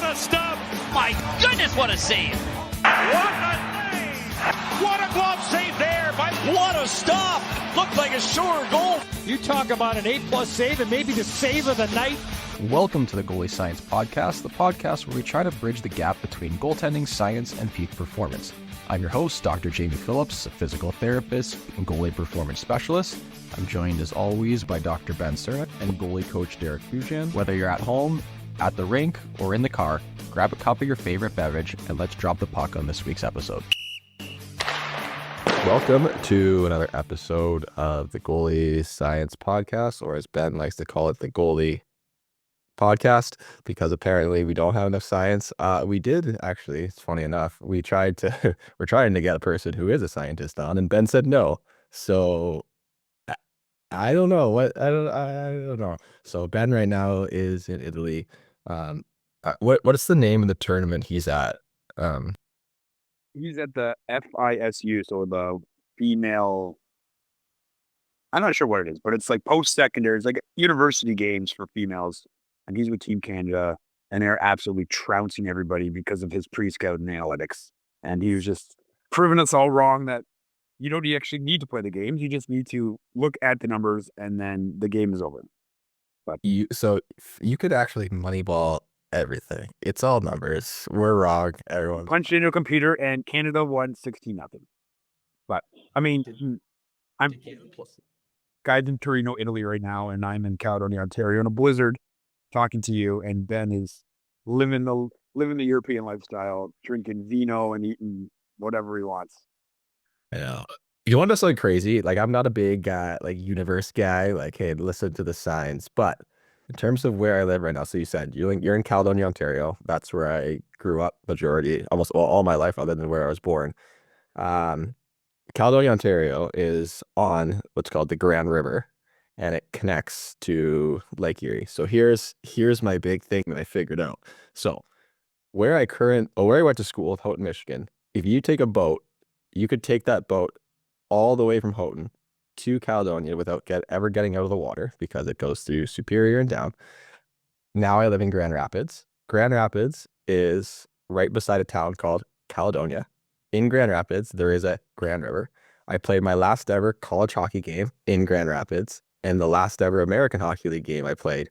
the stop. My goodness, what a save! What a save! What a glove save there by... What a stop! Looked like a sure goal. You talk about an A+ save and maybe the save of the night. Welcome to the Goalie Science Podcast, the podcast where we try to bridge the gap between goaltending science and peak performance. I'm your host, Dr. Jamie Phillips, a physical therapist and goalie performance specialist. I'm joined as always by Dr. Ben Cernick and goalie coach Derek Fujian. Whether you're at home, at the rink, or in the car, grab a cup of your favorite beverage and let's drop the puck on this week's episode. Welcome to another episode of the Goalie Science Podcast, or as Ben likes to call it, the Goalie Podcast, because apparently we don't have enough science. We did actually, it's funny enough, we're trying to get a person who is a scientist on, and Ben said no. So I don't know I don't know. So Ben right now is in Italy. What's the name of the tournament he's at? He's at the FISU, so the female, I'm not sure what it is, but it's like post-secondary. It's like university games for females. And he's with Team Canada, and they're absolutely trouncing everybody because of his pre-scout and analytics. And he was just proving us all wrong that you don't actually need to play the games. You just need to look at the numbers, and then the game is over. But You could actually moneyball everything. It's all numbers. We're wrong, everyone. punched into a computer, and Canada won 16-0. But, I mean, I'm guys in Torino, Italy right now, and I'm in Caledonia, Ontario, in a blizzard, talking to you, and Ben is living the European lifestyle, drinking vino and eating whatever he wants. I know. You want to know something crazy? Like, I'm not a big universe guy. Like, hey, listen to the science. But in terms of where I live right now, so you said you're in Caledonia, Ontario. That's where I grew up almost all my life, other than where I was born. Caledonia, Ontario is on what's called the Grand River, and it connects to Lake Erie. So here's my big thing that I figured out. So where I went to school, Houghton, Michigan, if you take a boat, you could take that boat all the way from Houghton to Caledonia without ever getting out of the water, because it goes through Superior and down. Now I live in Grand Rapids. Grand Rapids is right beside a town called Caledonia. In Grand Rapids, there is a Grand River. I played my last ever college hockey game in Grand Rapids, and the last ever American Hockey League game I played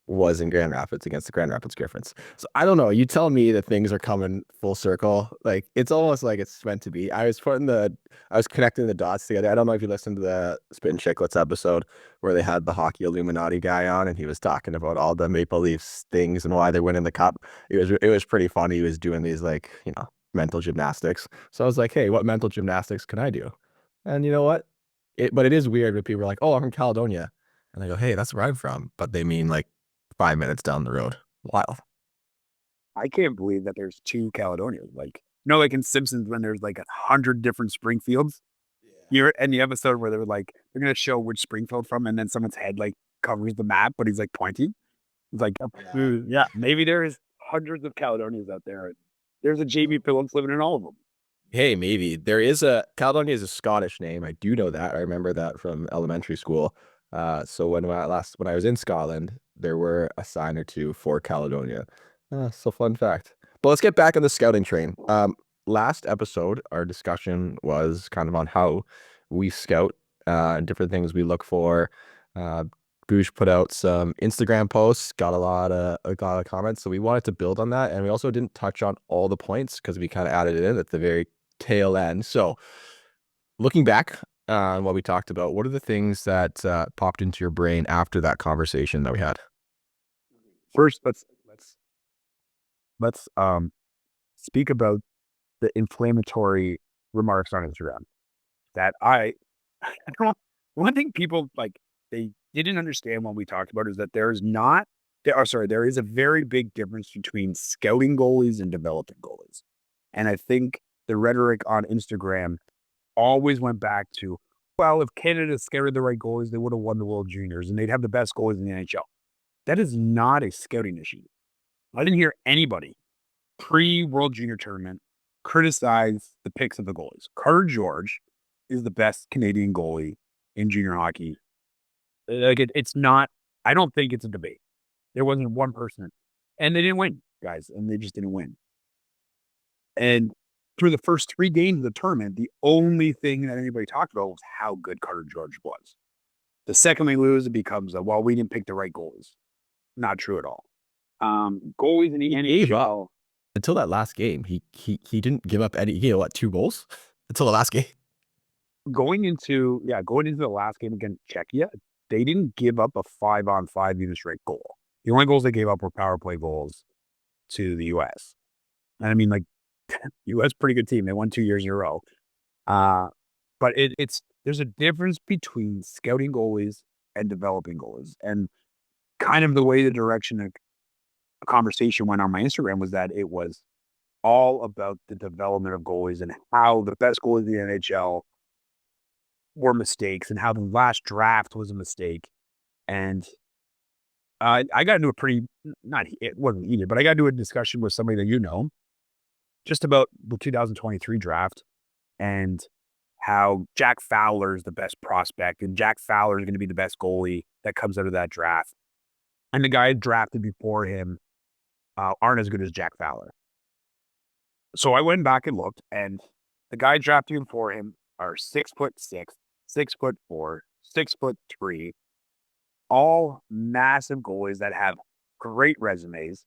was in Grand Rapids against the Grand Rapids Griffins. So I don't know. You tell me that things are coming full circle. Like, it's almost like it's meant to be. I was connecting the dots together. I don't know if you listened to the Spin Chicklets episode where they had the hockey Illuminati guy on, and he was talking about all the Maple Leafs things and why they're winning the cup. It was pretty funny. He was doing these mental gymnastics. So I was like, hey, what mental gymnastics can I do? And you know what? But it is weird when people are like, oh, I'm from Caledonia. And I go, hey, that's where I'm from. But they mean like 5 minutes down the road. Wild. I can't believe that there's two Caledonias. Like in Simpsons when there's like 100 different Springfields. You're in the episode where they're going to show which Springfield from, and then someone's head covers the map, but he's pointing. It's like, yeah, maybe there's hundreds of Caledonias out there. There's a Jamie Phillips living in all of them. Hey, maybe. Caledonia is a Scottish name. I do know that. I remember that from elementary school. So when I was in Scotland, there were a sign or two for Caledonia. So fun fact. But let's get back on the scouting train. Last episode, our discussion was kind of on how we scout, different things we look for. Boosh put out some Instagram posts, got a lot of comments. So we wanted to build on that. And we also didn't touch on all the points because we kind of added it in at the very tail end. So looking back on what we talked about, what are the things that popped into your brain after that conversation that we had? First, let's speak about the inflammatory remarks on Instagram that one thing people they didn't understand when we talked about is that there is a very big difference between scouting goalies and developing goalies. And I think the rhetoric on Instagram always went back to, well, if Canada scouted the right goalies, they would have won the World Juniors and they'd have the best goalies in the NHL. That is not a scouting issue. I didn't hear anybody pre-World Junior Tournament criticize the picks of the goalies. Carter George is the best Canadian goalie in junior hockey. It's not, I don't think it's a debate. There wasn't one person. And they didn't win. guys, and they just didn't win. And through the first 3 games of the tournament, the only thing that anybody talked about was how good Carter George was. The second we lose, it becomes well, we didn't pick the right goalies. Not true at all. Goalies in the NHL until that last game. He didn't give up any. 2 goals until the last game. Going into the last game against Czechia, they didn't give up a 5-on-5 unit straight goal. The only goals they gave up were power play goals to the U.S. And I mean, like, U.S. pretty good team. They won 2 years in a row. But there's a difference between scouting goalies and developing goalies. And kind of the way the direction of a conversation went on my Instagram was that it was all about the development of goalies and how the best goalies in the NHL were mistakes and how the last draft was a mistake. And I got into it wasn't heated, but I got into a discussion with somebody that just about the 2023 draft and how Jack Fowler is the best prospect and Jack Fowler is going to be the best goalie that comes out of that draft. And the guy drafted before him aren't as good as Jack Fowler. So I went back and looked, and the guy drafted before him are 6'6", 6'4", 6'3", all massive goalies that have great resumes.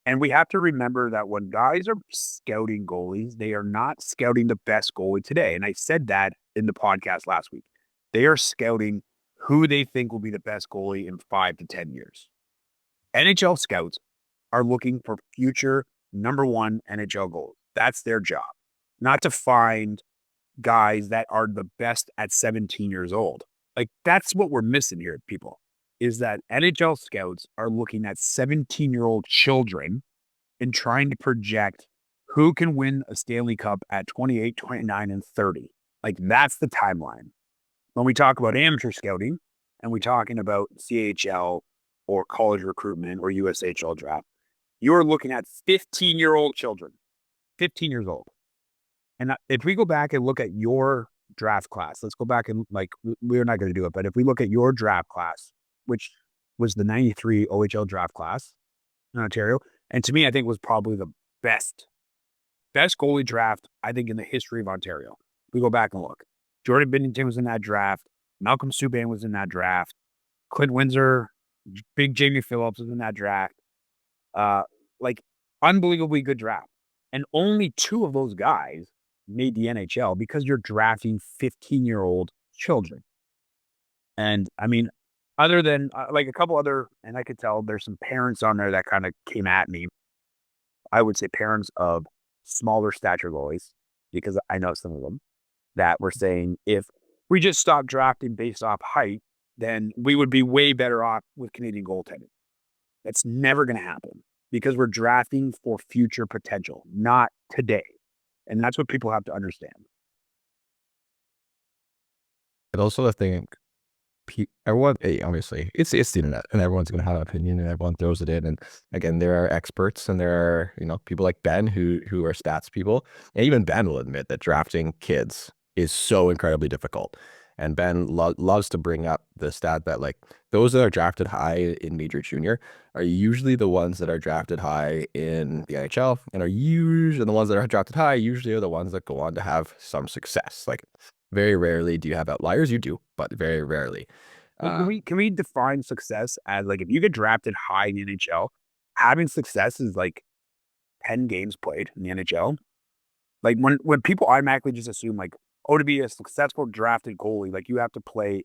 And we have to remember that when guys are scouting goalies, they are not scouting the best goalie today. And I said that in the podcast last week. They are scouting who they think will be the best goalie in 5 to 10 years. NHL scouts are looking for future number 1 NHL goalies. That's their job. Not to find guys that are the best at 17 years old. Like, that's what we're missing here, people, is that NHL scouts are looking at 17-year-old children and trying to project who can win a Stanley Cup at 28, 29, and 30. Like, that's the timeline. When we talk about amateur scouting and we're talking about CHL or college recruitment or USHL draft, you're looking at 15-year-old children, 15 years old. And if we go back and look at your draft class, let's go back and, like, we're not going to do it, but if we look at your draft class, which was the 93 OHL draft class in Ontario, and to me, I think was probably the best goalie draft, I think, in the history of Ontario. We go back and look. Jordan Binnington was in that draft. Malcolm Subban was in that draft. Clint Windsor, big Jamie Phillips was in that draft. Like, unbelievably good draft. And only 2 of those guys made the NHL because you're drafting 15-year-old children. And I mean, other than like a couple other, and I could tell there's some parents on there that kind of came at me. I would say parents of smaller stature goalies, because I know some of them that were saying if we just stopped drafting based off height, then we would be way better off with Canadian goaltending. That's never going to happen because we're drafting for future potential, not today. And that's what people have to understand. And also the thing, everyone, obviously, it's the internet, and everyone's going to have an opinion, and everyone throws it in. And again, there are experts, and there are people like Ben who are stats people, and even Ben will admit that drafting kids is so incredibly difficult. And Ben loves to bring up the stat that, like, those that are drafted high in major junior are usually the ones that are drafted high in the NHL, and are usually the ones that are drafted high usually are the ones that go on to have some success. Like, very rarely do you have outliers. You do, but very rarely. Can we define success as, like, if you get drafted high in the NHL, having success is like 10 games played in the NHL? Like, when people automatically just assume, like, oh, to be a successful drafted goalie, like, you have to play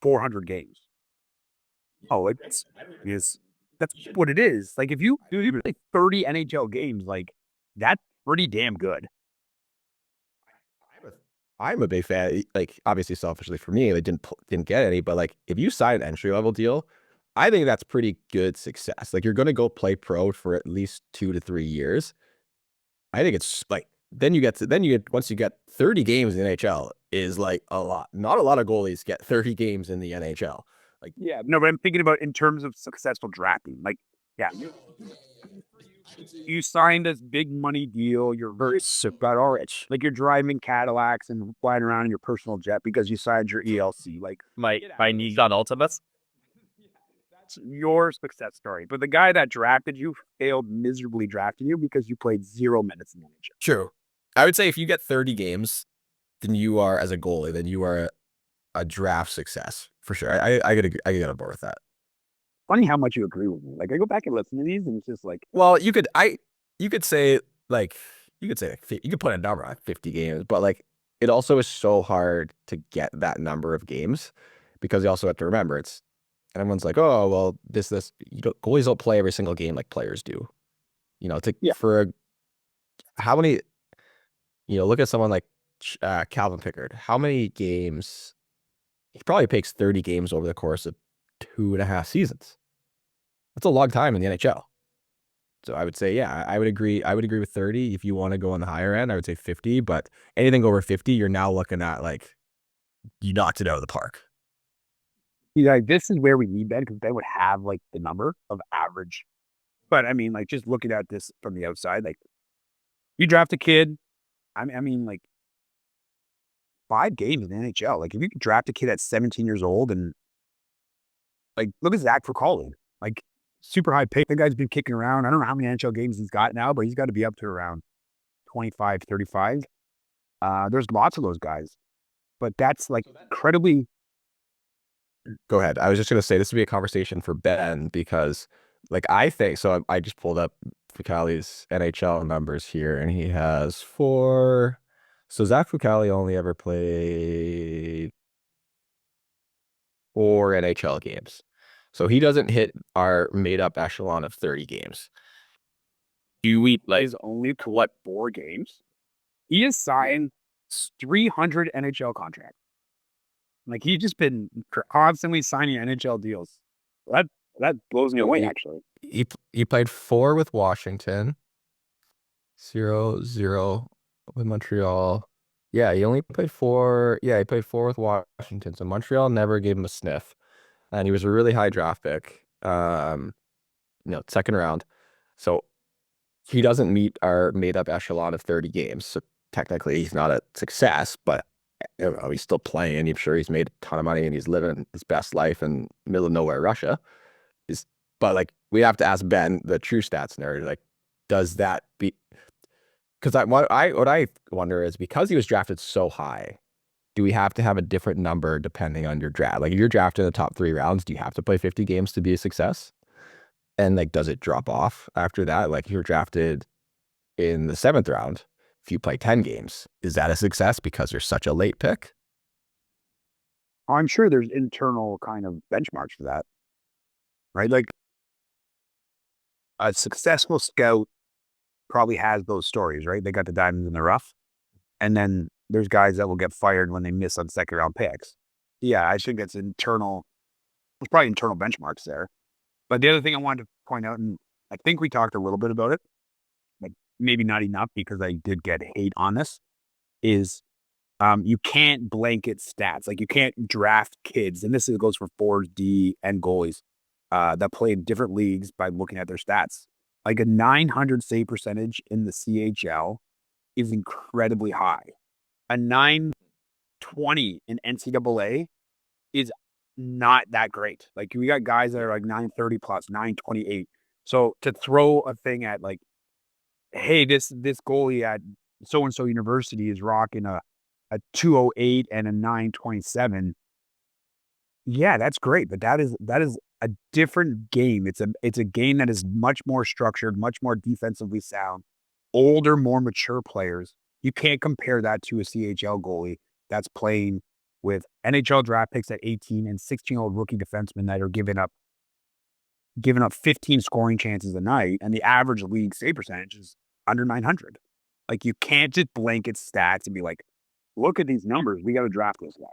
400 games. Oh, that's what it is. Like, if you play 30 NHL games, like, that's pretty damn good. I'm a big fan. Like, obviously, selfishly for me, they didn't get any, but, like, if you sign an entry level deal, I think that's pretty good success. Like, you're going to go play pro for at least 2 to 3 years. I think it's like then you get once you get 30 games in the NHL is like a lot. Not a lot of goalies get 30 games in the NHL. Like, yeah, no, but I'm thinking about in terms of successful drafting. Like, yeah, you signed this big money deal. You're very super rich. Like, you're driving Cadillacs and flying around in your personal jet because you signed your ELC. Like, My knees on Ultimates. that's your success story. But the guy that drafted you failed miserably drafting you because you played 0 minutes in the NHL. True. I would say if you get 30 games, then you are, as a goalie, then you are a draft success for sure. I get on board with that. Funny how much you agree with me. Like I go back and listen to these, and it's just like, Well, you could say like you could put a number on 50 games, but like it also is so hard to get that number of games because you also have to remember and everyone's like, oh well, goalies don't play every single game like players do. How many, look at someone like Calvin Pickard. How many games? He probably takes 30 games over the course of 2.5 seasons. That's a long time in the NHL. So I would say, yeah, I would agree. I would agree with 30. If you want to go on the higher end, I would say 50. But anything over 50, you're now looking at like you knocked it out of the park. like this is where we need Ben because Ben would have like the number of average. But I mean, like just looking at this from the outside, like you draft a kid. I mean, like 5 games in the NHL. Like if you could draft a kid at 17 years old and like look at Zach Goalie, like super high pick. The guy's been kicking around. I don't know how many NHL games he's got now, but he's got to be up to around 25, 35. There's lots of those guys, but that's like incredibly. Go ahead. I was just going to say this would be a conversation for Ben because like I think, so I just pulled up Fucale's NHL numbers here and he has 4. So Zach Fucale only ever played 4 NHL games. So he doesn't hit our made up echelon of 30 games. He's only collect 4 games. He has signed 300 NHL contracts. Like he's just been constantly signing NHL deals. That blows me away. Actually, he played 4 with Washington, 0-0 with Montreal. Yeah, he only played 4. Yeah, he played 4 with Washington. So Montreal never gave him a sniff, and he was a really high draft pick. Second round. So he doesn't meet our made up echelon of 30 games. So technically, he's not a success, but he's still playing. I'm sure he's made a ton of money and he's living his best life in middle of nowhere, Russia. But like we have to ask Ben, the true stats nerd, like, does that be? Because what I wonder is because he was drafted so high, do we have to have a different number depending on your draft? Like if you're drafted in the top 3 rounds, do you have to play 50 games to be a success? And like, does it drop off after that? Like if you're drafted in the 7th round, if you play 10 games, is that a success because you're such a late pick? I'm sure there's internal kind of benchmarks for that, right? Like a successful scout probably has those stories, right? They got the diamonds in the rough. And then there's guys that will get fired when they miss on 2nd round picks. Yeah, I think that's internal. There's probably internal benchmarks there. But the other thing I wanted to point out, and I think we talked a little bit about it, like maybe not enough because I did get hate on this, is you can't blanket stats. Like you can't draft kids, and this goes for forwards, D, and goalies that play in different leagues by looking at their stats. Like a 900 save percentage in the CHL is incredibly high. A 920 in NCAA is not that great. Like we got guys that are like 930 plus, 928. So to throw a thing at like, hey, this goalie at so and so university is rocking a 208 and a 927. Yeah, that's great, but that is a different game. It's a game that is much more structured, much more defensively sound, older, more mature players. You can't compare that to a CHL goalie that's playing with NHL draft picks at 18 and 16-year-old rookie defensemen that are giving up 15 scoring chances a night, and the average league save percentage is under 900. Like you can't just blanket stats and be like, look at these numbers. We got to draft this guy.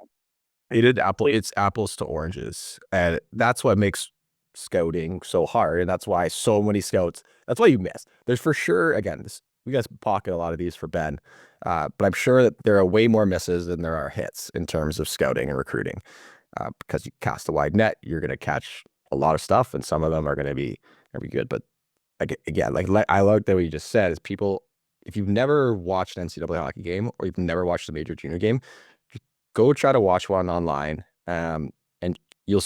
It's apples to oranges, and that's what makes scouting so hard, and that's why so many scouts. That's why you miss. There's for sure. Again, we guys pocket a lot of these for Ben, but I'm sure that there are way more misses than there are hits in terms of scouting and recruiting. Because you cast a wide net, you're going to catch a lot of stuff, and some of them are going to be good. But again, like I like that what you just said is people. If you've never watched an NCAA hockey game or you've never watched a major junior game, go try to watch one online, and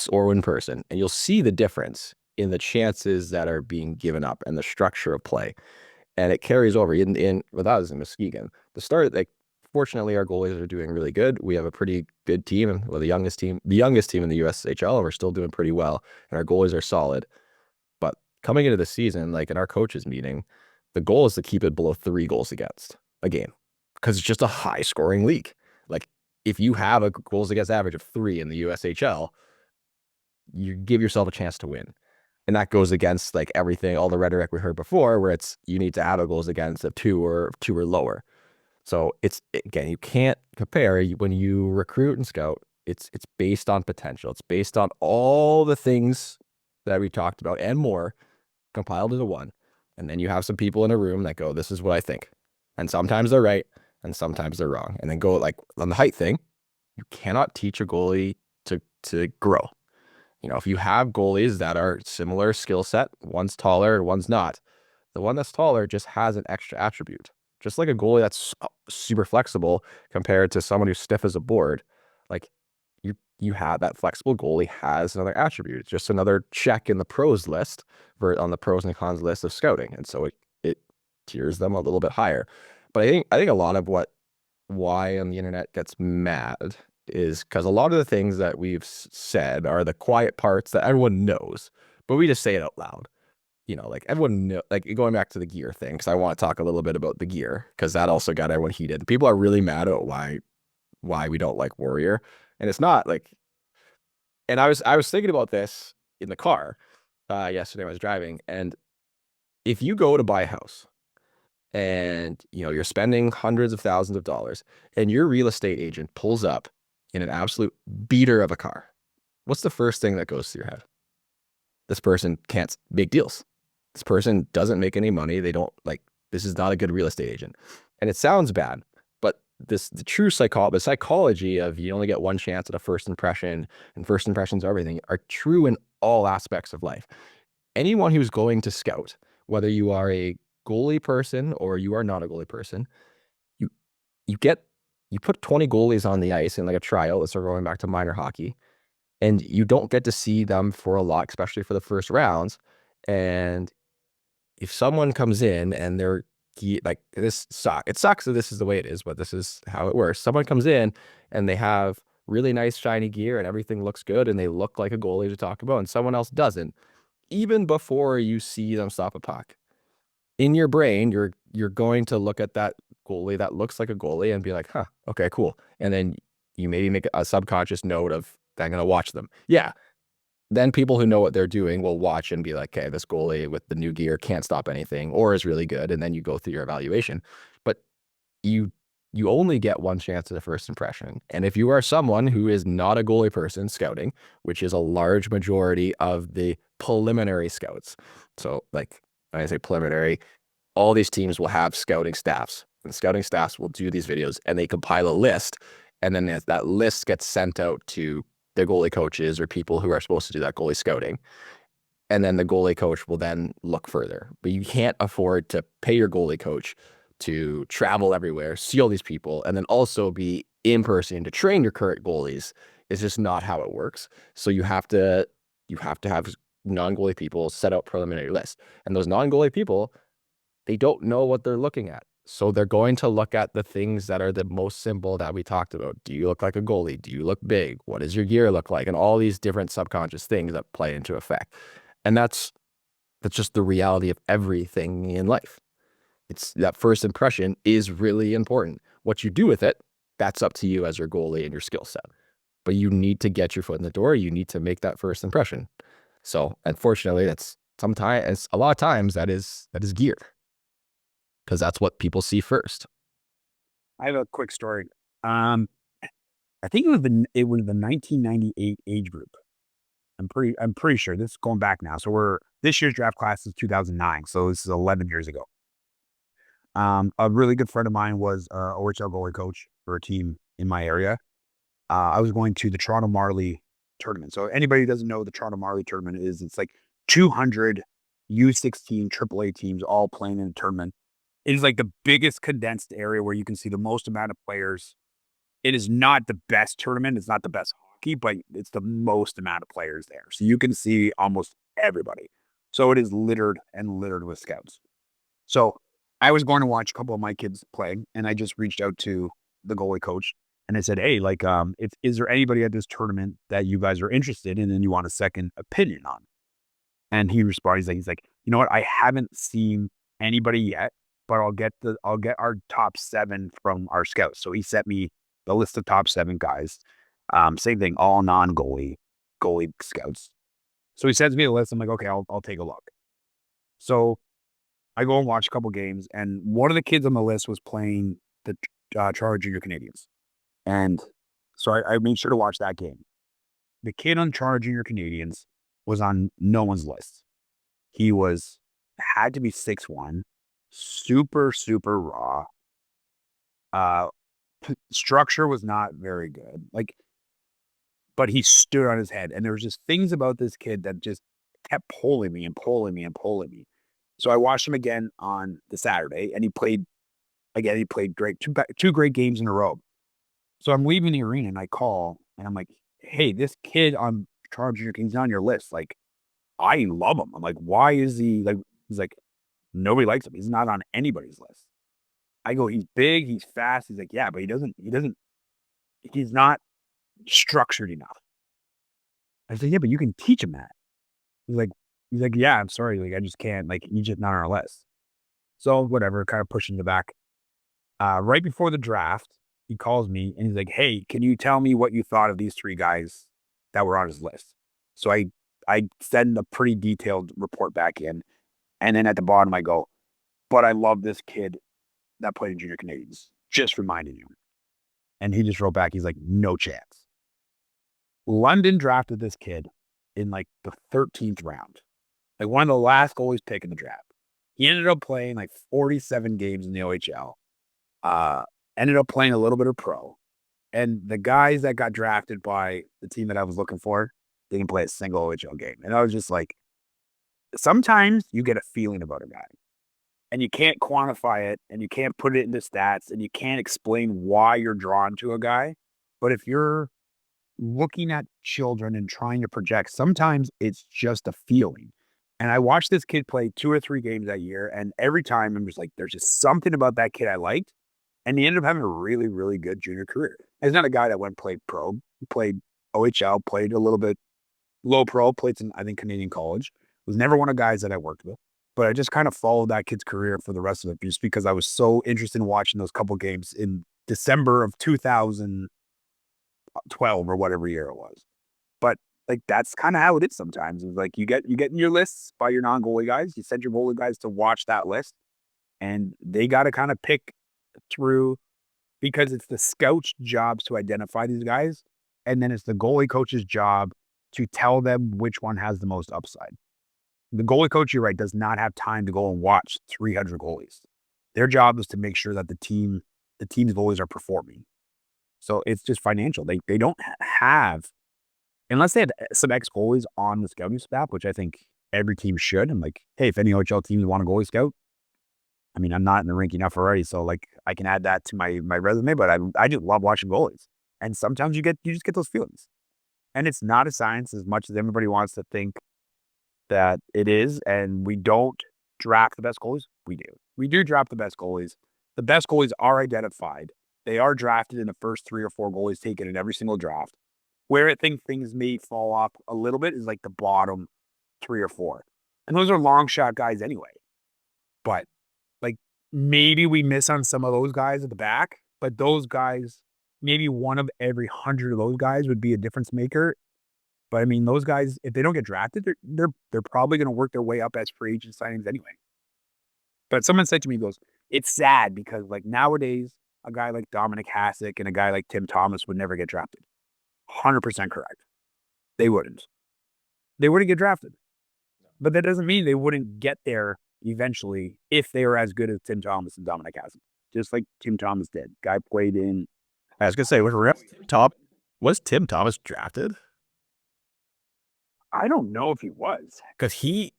or in person, and you'll see the difference in the chances that are being given up and the structure of play. And it carries over in with us in Muskegon. The start, like, fortunately, our goalies are doing really good. We have a pretty good team, well, the youngest team in the USHL, and we're still doing pretty well. And our goalies are solid. But coming into the season, like in our coaches meeting, the goal is to keep it below 3 goals against a game, because it's just a high scoring league. Like, if you have a goals against average of 3 in the USHL, you give yourself a chance to win. And that goes against like everything, all the rhetoric we heard before, where it's you need to have a goals against of 2 or lower. So it's, again, you can't compare. When you recruit and scout, it's based on potential. It's based on all the things that we talked about and more compiled into one. And then you have some people in a room that go, this is what I think. And sometimes they're right and sometimes they're wrong. And then go, like on the height thing, you cannot teach a goalie to grow. You know, if you have goalies that are similar skill set, one's taller, one's not, the one that's taller just has an extra attribute. Just like a goalie that's super flexible compared to someone who's stiff as a board, like you have that flexible goalie has another attribute. It's just another check in the pros list on the pros and cons list of scouting. And so it tiers them a little bit higher. But I think a lot of why on the internet gets mad is because a lot of the things that we've said are the quiet parts that everyone knows, but we just say it out loud. You know, like everyone know, like going back to the gear thing, because I want to talk a little bit about the gear, because that also got everyone heated. People are really mad at why we don't like Warrior, and it's not like. And I was thinking about this in the car yesterday when I was driving, and if you go to buy a house, and you know you're spending hundreds of thousands of dollars, and your real estate agent pulls up in an absolute beater of a car, what's the first thing that goes through your head? This person can't make deals. This person doesn't make any money. They don't like, this is not a good real estate agent. And it sounds bad, but the true psychology of you only get one chance at a first impression, and first impressions of everything, are true in all aspects of life. Anyone who's going to scout, whether you are a goalie person or you are not a goalie person, you put 20 goalies on the ice in like a tryout. Let's start going back to minor hockey. And you don't get to see them for a lot, especially for the first rounds. And if someone comes in and they're like, it sucks that this is the way it is, but this is how it works. Someone comes in and they have really nice shiny gear and everything looks good and they look like a goalie to talk about, and someone else doesn't. Even before you see them stop a puck, in your brain, you're going to look at that goalie that looks like a goalie and be like, huh, okay, cool. And then you maybe make a subconscious note of, I'm going to watch them. Yeah. Then people who know what they're doing will watch and be like, okay, this goalie with the new gear can't stop anything or is really good. And then you go through your evaluation. But you only get one chance at a first impression. And if you are someone who is not a goalie person scouting, which is a large majority of the preliminary scouts. So like when I say preliminary, all these teams will have scouting staffs, and scouting staffs will do these videos and they compile a list. And then that list gets sent out to their goalie coaches or people who are supposed to do that goalie scouting. And then the goalie coach will then look further. But you can't afford to pay your goalie coach to travel everywhere, see all these people, and then also be in person to train your current goalies. It's just not how it works. So you have to have non-goalie people set out preliminary lists. And those non-goalie people, they don't know what they're looking at. So they're going to look at the things that are the most simple that we talked about. Do you look like a goalie? Do you look big? What does your gear look like? And all these different subconscious things that play into effect. And that's just the reality of everything in life. It's that first impression is really important. What you do with it, that's up to you as your goalie and your skill set. But you need to get your foot in the door. You need to make that first impression. So unfortunately, a lot of times that is gear, because that's what people see first. I have a quick story. I think it was the 1998 age group. I'm pretty sure this is going back now. So this year's draft class is 2009. So this is 11 years ago. A really good friend of mine was a OHL goalie coach for a team in my area. I was going to the Toronto Marley tournament. So anybody who doesn't know what the Toronto Marley tournament is, it's like 200 U16 AAA teams all playing in a tournament. It is like the biggest condensed area where you can see the most amount of players. It is not the best tournament. It's not the best hockey, but it's the most amount of players there. So you can see almost everybody. So it is littered and littered with scouts. So I was going to watch a couple of my kids play, and I just reached out to the goalie coach and I said, hey, like, is there anybody at this tournament that you guys are interested in and you want a second opinion on? And he responded, he's like, you know what? I haven't seen anybody yet, but I'll get our top 7 from our scouts. So he sent me the list of top 7 guys. Same thing, all non-goalie scouts. So he sends me the list. I'm like, okay, I'll take a look. So I go and watch a couple games, and one of the kids on the list was playing the Charger Junior Canadians. And so I made sure to watch that game. The kid on Charger Junior Canadians was on no one's list. He had to be 6'1", super, super raw. Structure was not very good. Like, but he stood on his head. And there was just things about this kid that just kept pulling me and pulling me and pulling me. So I watched him again on the Saturday, and he played great. Two great games in a row. So I'm leaving the arena, and I call, and I'm like, hey, this kid on Charger, he's on your list. Like, I love him. I'm like, why is he like? He's like, nobody likes him. He's not on anybody's list. I go, he's big, he's fast. He's like, yeah, but he's not structured enough. I said, yeah, but you can teach him that. He's like, yeah, I'm sorry. Like, I just can't. Like, he's just not on our list. So whatever, kind of pushing the back. Right before the draft, he calls me and he's like, hey, can you tell me what you thought of these 3 guys that were on his list? So I send a pretty detailed report back in. And then at the bottom, I go, but I love this kid that played in Junior Canadians. Just reminding you. And he just wrote back, he's like, no chance. London drafted this kid in like the 13th round. Like one of the last goalies pick in the draft. He ended up playing like 47 games in the OHL. Ended up playing a little bit of pro. And the guys that got drafted by the team that I was looking for didn't play a single OHL game. And I was just like, sometimes you get a feeling about a guy. And you can't quantify it, and you can't put it into stats, and you can't explain why you're drawn to a guy. But if you're looking at children and trying to project, sometimes it's just a feeling. And I watched this kid play 2 or 3 games that year, and every time I'm just like, there's just something about that kid I liked. And he ended up having a really, really good junior career. He's not a guy that went and played pro. He played OHL, played a little bit low pro, played some, I think, Canadian college. Was never one of the guys that I worked with. But I just kind of followed that kid's career for the rest of it just because I was so interested in watching those couple games in December of 2012 or whatever year it was. But like that's kind of how it is sometimes. It's like you get in your lists by your non-goalie guys. You send your goalie guys to watch that list, and they got to kind of pick through because it's the scout's jobs to identify these guys, and then it's the goalie coach's job to tell them which one has the most upside. The goalie coach, you're right, does not have time to go and watch 300 goalies. Their job is to make sure that the team's goalies are performing. So it's just financial. They don't have, unless they had some ex-goalies on the scouting staff, which I think every team should. I'm like, hey, if any OHL teams want a goalie scout, I mean, I'm not in the rink enough already, so like I can add that to my resume. But I just love watching goalies, and sometimes you just get those feelings, and it's not a science as much as everybody wants to think that it is. And we don't draft the best goalies. We do draft the best goalies. The best goalies are identified. They are drafted in the first 3 or 4 goalies taken in every single draft. Where I think things may fall off a little bit is like the bottom 3 or 4. And those are long shot guys anyway. But like maybe we miss on some of those guys at the back, but those guys, maybe one of every 100 of those guys would be a difference maker. But I mean, those guys, if they don't get drafted, they're probably going to work their way up as free agent signings anyway. But someone said to me, goes, it's sad because like nowadays, a guy like Dominic Hasek and a guy like Tim Thomas would never get drafted. 100% correct. They wouldn't. They wouldn't get drafted. But that doesn't mean they wouldn't get there eventually if they were as good as Tim Thomas and Dominic Hasek. Just like Tim Thomas did. Guy played in. I was gonna say, was Tim Thomas drafted? I don't know if he was. Because he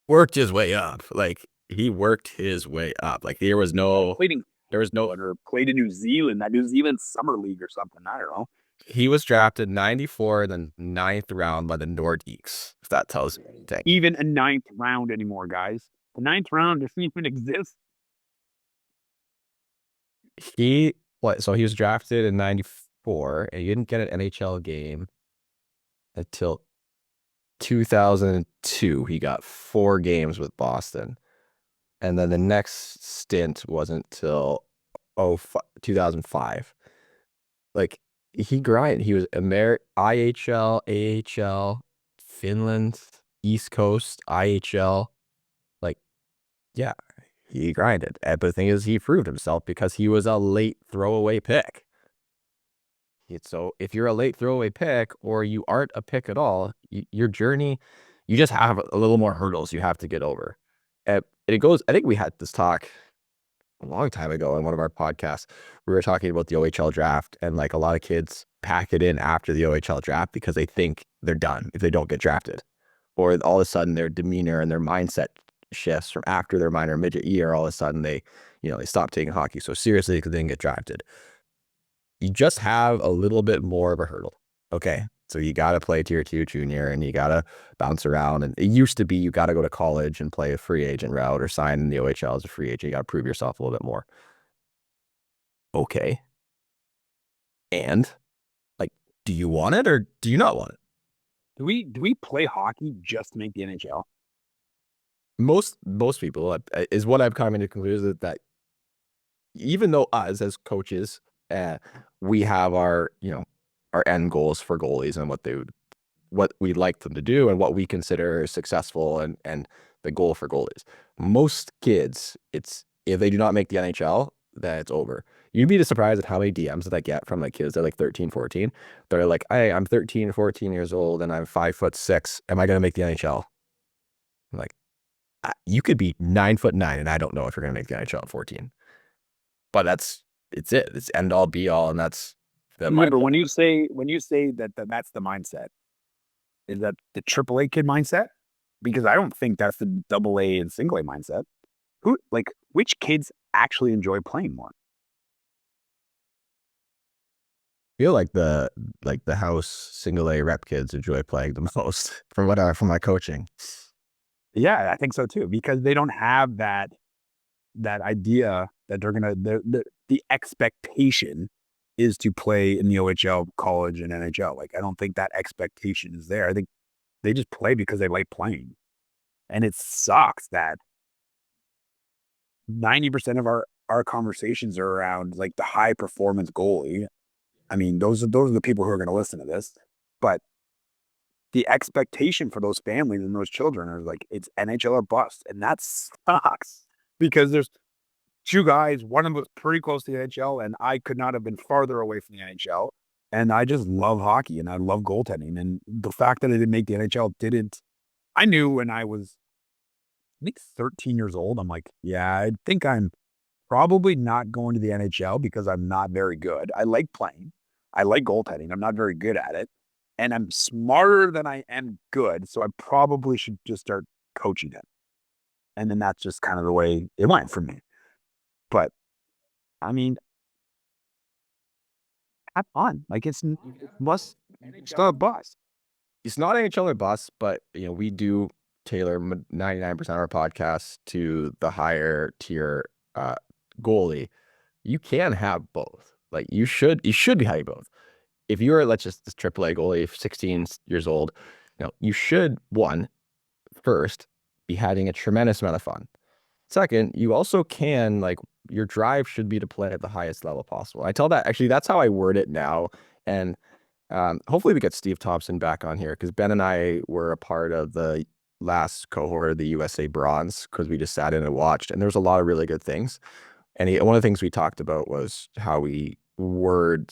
worked his way up. Like he worked his way up. Like there was no Played in New Zealand, that New Zealand Summer League or something. I don't know. He was drafted 94 in the 9th round by the Nordiques, if that tells you anything. Even a 9th round anymore, guys. The 9th round doesn't even exist. So he was drafted in 94, and he didn't get an NHL game until 2002. He got 4 games with Boston. And then the next stint wasn't till 2005. Like, he grinded. He was IHL, AHL, Finland, East Coast, IHL. Like, yeah, he grinded. But the thing is, he proved himself because he was a late throwaway pick. So if you're a late throwaway pick, or you aren't a pick at all, your journey, you just have a little more hurdles you have to get over. And it goes, I think we had this talk a long time ago in one of our podcasts. We were talking about the OHL draft, and like a lot of kids pack it in after the OHL draft because they think they're done if they don't get drafted, or all of a sudden their demeanor and their mindset shifts from after their minor midget year. All of a sudden they stop taking hockey so seriously because they didn't get drafted. You just have a little bit more of a hurdle. Okay. So you got to play tier 2 junior, and you got to bounce around. And it used to be you got to go to college and play a free agent route or sign in the OHL as a free agent. You got to prove yourself a little bit more. Okay. And like, do you want it or do you not want it? Do we play hockey just to make the NHL? Most people, is what I've come to conclude, that even though us as coaches, we have our end goals for goalies and what we'd like them to do and what we consider successful and the goal for goalies. Most kids, it's if they do not make the NHL, then it's over. You'd be surprised at how many DMs that I get from like kids that are like 13, 14. They're like, hey, I'm 13, 14 years old and I'm 5'6". Am I going to make the NHL? I'm like, you could be 9'9", and I don't know if you're going to make the NHL at 14. But it's it. It's end all be all, and that's the Remember, when you say that that's the mindset, is that the AAA kid mindset? Because I don't think that's the AA and single A mindset. Which kids actually enjoy playing more? I feel like the house single A rep kids enjoy playing the most from my coaching. Yeah, I think so too, because they don't have that idea that they're gonna the expectation is to play in the OHL, college, and NHL. Like, I don't think that expectation is there. I think they just play because they like playing. And it sucks that 90% of our conversations are around like the high performance goalie. I mean, those are the people who are going to listen to this. But the expectation for those families and those children are like, it's NHL or bust. And that sucks because there's 2 guys, one of them was pretty close to the NHL, and I could not have been farther away from the NHL. And I just love hockey and I love goaltending. And the fact that I didn't make the NHL I knew when I was, I think, 13 years old, I'm like, yeah, I think I'm probably not going to the NHL because I'm not very good. I like playing. I like goaltending. I'm not very good at it. And I'm smarter than I am good. So I probably should just start coaching it. And then that's just kind of the way it went for me. But I mean, have fun. Like, it's still a bust. It's not NHL or bust, but we do tailor 99% of our podcasts to the higher tier goalie. You can have both. Like, you should be having both. If you're, let's just this AAA goalie, 16 years old, you should, first, be having a tremendous amount of fun. Second, you also can, like, your drive should be to play at the highest level possible. I tell that, actually, that's how I word it now. And hopefully we get Steve Thompson back on here, because Ben and I were a part of the last cohort of the USA Bronze, because we just sat in and watched, and there was a lot of really good things. And one of the things we talked about was how our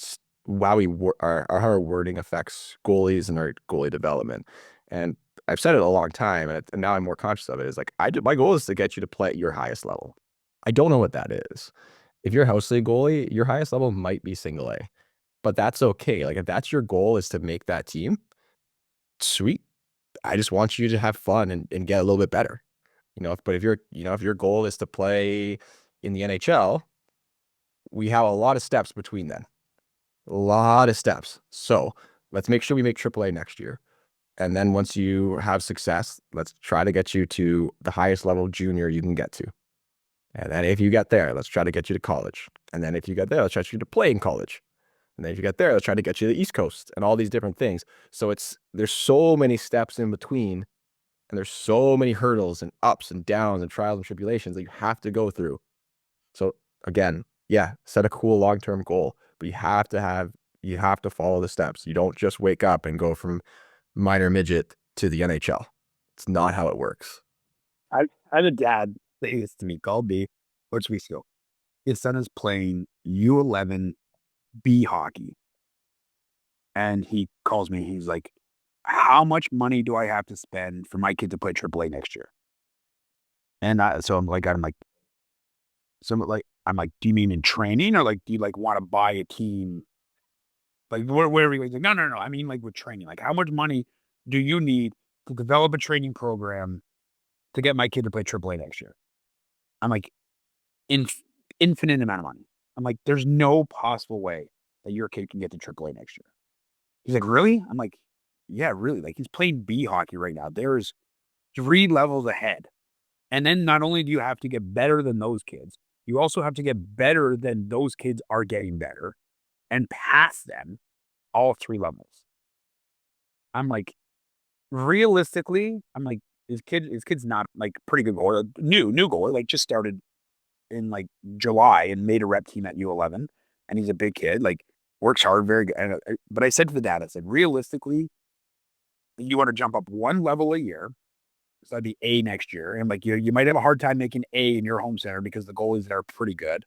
wording affects goalies and our goalie development. And I've said it a long time, and now I'm more conscious of it. Is like, my goal is to get you to play at your highest level. I don't know what that is. If you're a house league goalie, your highest level might be single A, but that's okay. Like, if that's your goal, is to make that team, sweet. I just want you to have fun and get a little bit better. But if your goal is to play in the NHL, we have a lot of steps between then. A lot of steps. So let's make sure we make AAA next year. And then once you have success, let's try to get you to the highest level junior you can get to. And then if you get there, let's try to get you to college. And then if you get there, let's try to get you to play in college. And then if you get there, let's try to get you to the East Coast and all these different things. So there's so many steps in between, and there's so many hurdles and ups and downs and trials and tribulations that you have to go through. So again, yeah, set a cool long-term goal, but you have to follow the steps. You don't just wake up and go from minor midget to the NHL. It's not how it works. I had a dad say this to me, called me, which weeks ago. His son is playing U11 B hockey. And he calls me, he's like, how much money do I have to spend for my kid to play AAA next year? And I'm like, do you mean in training, or like, do you like want to buy a team? Like, where are we? He's like, no. I mean, like with training, like how much money do you need to develop a training program to get my kid to play AAA next year? I'm like, infinite amount of money. I'm like, there's no possible way that your kid can get to AAA next year. He's like, really? I'm like, yeah, really. Like, he's playing B hockey right now. There's 3 levels ahead. And then not only do you have to get better than those kids, you also have to get better than those kids are getting better and pass them all 3 levels. I'm like, realistically, I'm like, his kid's not like pretty good goalie, new goalie, like just started in like July and made a rep team at U11, and he's a big kid, like works hard, very good. And, but I said to the dad, I said, realistically, you want to jump up 1 level a year, so that'd be A next year, and like you might have a hard time making A in your home center because the goalies there are pretty good,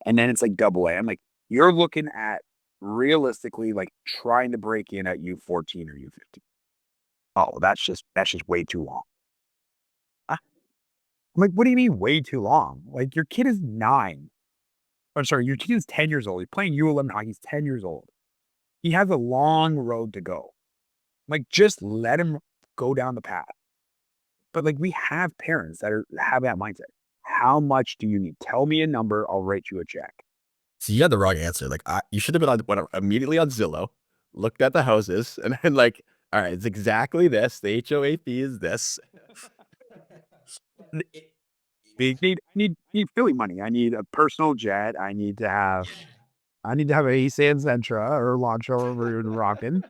and then it's like double A. I'm like, you're looking at realistically like trying to break in at U14 or U15. Oh, that's just way too long. I'm like, what do you mean way too long? Like, your kid is 9. I'm sorry, your kid is 10 years old. He's playing U11 hockey. He's 10 years old. He has a long road to go. Like, just let him go down the path. But like, we have parents that have that mindset. How much do you need? Tell me a number. I'll write you a check. So you had the wrong answer. Like you should have been went immediately on Zillow, looked at the houses, and then like, all right, it's exactly this. The HOA fee is this. I need Philly money. I need a personal jet. I need to have a Nissan Sentra or Launcher over in Rockin'.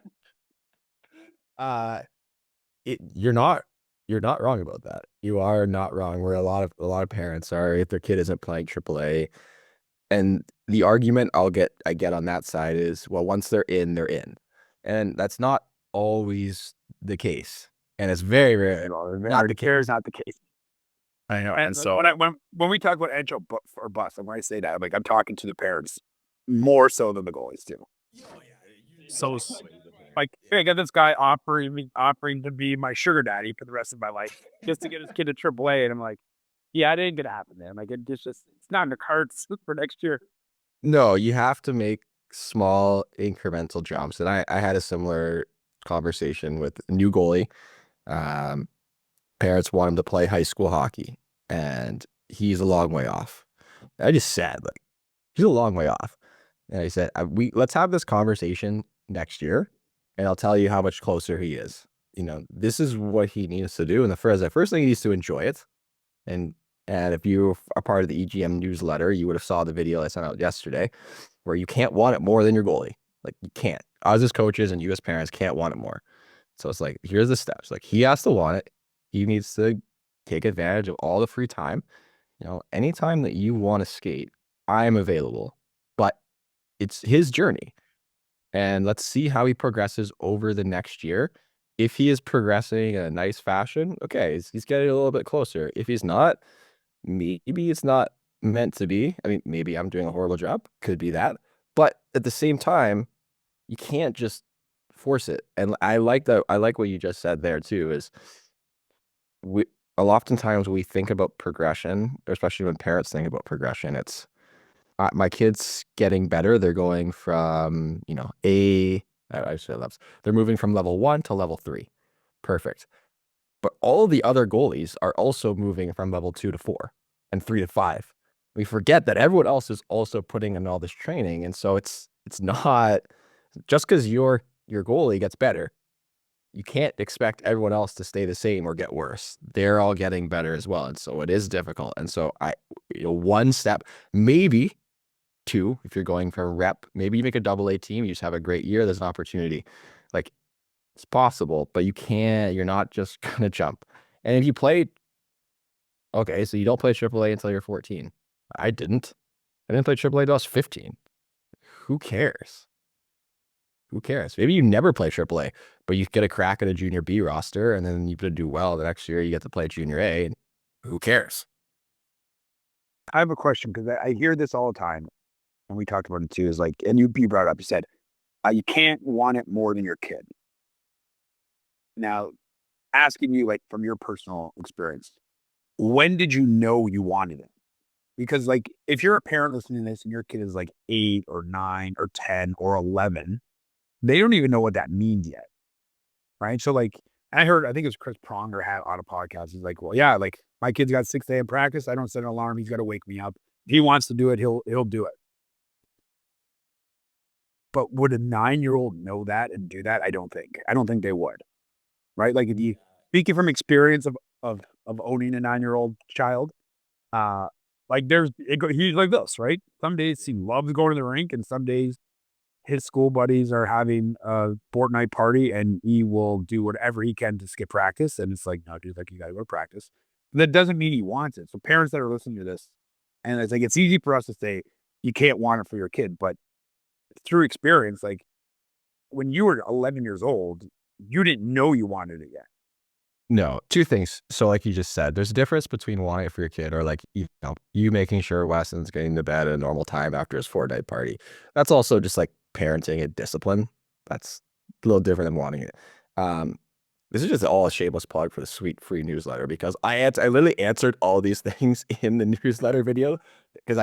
You're not wrong about that. You are not wrong. Where a lot of parents are, if their kid isn't playing AAA, and the argument I get on that side is, well, once they're in, and that's not always the case, and it's very rare. Not the case. I know, And so when we talk about NHL or bust, and when I say that, like I'm talking to the parents more so than the goalies too. So like, hey, I got this guy offering to be my sugar daddy for the rest of my life just to get his kid to AAA, and I'm like, yeah, it ain't gonna happen, man. Like it's not in the cards for next year. No, you have to make small incremental jumps, and I had a similar conversation with a new goalie. Parents want him to play high school hockey, and he's a long way off. I just said, like, he's a long way off. And I said, let's have this conversation next year, and I'll tell you how much closer he is. You know, this is what he needs to do. And the first thing he needs to enjoy it. And if you are part of the EGM newsletter, you would have saw the video I sent out yesterday, where you can't want it more than your goalie. Like, you can't. Us as coaches and you as parents can't want it more. So it's like, here's the steps. Like, he has to want it. He needs to take advantage of all the free time. You know, anytime that you want to skate, I'm available. But it's his journey. And let's see how he progresses over the next year. If he is progressing in a nice fashion, okay, he's getting a little bit closer. If he's not, maybe it's not meant to be. I mean, maybe I'm doing a horrible job. Could be that. But at the same time, you can't just force it. And I like what you just said there too, is oftentimes we think about progression, especially when parents think about progression. It's my kid's getting better. They're going from, they're moving from level 1 to level 3. Perfect. But all the other goalies are also moving from level 2 to 4 and 3 to 5. We forget that everyone else is also putting in all this training. And so it's It's not just because your goalie gets better, you can't expect everyone else to stay the same or get worse. They're all getting better as well. And so it is difficult. And so one step, maybe two, if you're going for a rep, maybe you make a AA team, you just have a great year, there's an opportunity. Like, it's possible, but you're not just gonna jump. And if you play, okay, so you don't play AAA until you're 14. I didn't play AAA until I was 15. Who cares? Who cares? Maybe you never play AAA, but you get a crack at a junior B roster, and then you do well. The next year, you get to play junior A, and who cares? I have a question because I hear this all the time, and we talked about it too. Is like, and you brought it up. You said you can't want it more than your kid. Now, asking you like from your personal experience, when did you know you wanted it? Because like, if you're a parent listening to this and your kid is like 8 or 9 or 10 or 11, they don't even know what that means yet. Right. So like, I think it was Chris Pronger had on a podcast. He's like, well, yeah, like my kid's got 6 a.m. practice. I don't set an alarm. He's got to wake me up. If he wants to do it, he'll do it. But would a 9-year-old know that and do that? I don't think they would. Right. Like if you speaking from experience of owning a 9-year-old child, like he's like this, right? Some days he loves going to the rink, and some days his school buddies are having a Fortnite party, and he will do whatever he can to skip practice. And it's like, no, dude, like you got to go to practice. But that doesn't mean he wants it. So parents that are listening to this, and it's like, it's easy for us to say you can't want it for your kid, but through experience, like when you were 11 years old, you didn't know you wanted it yet. No, two things. So like you just said, there's a difference between wanting it for your kid or like, you making sure Weston's getting to bed at a normal time after his Fortnite party. That's also just like parenting and discipline. That's a little different than wanting it. This is just all a shameless plug for the sweet free newsletter because I literally answered all these things in the newsletter video because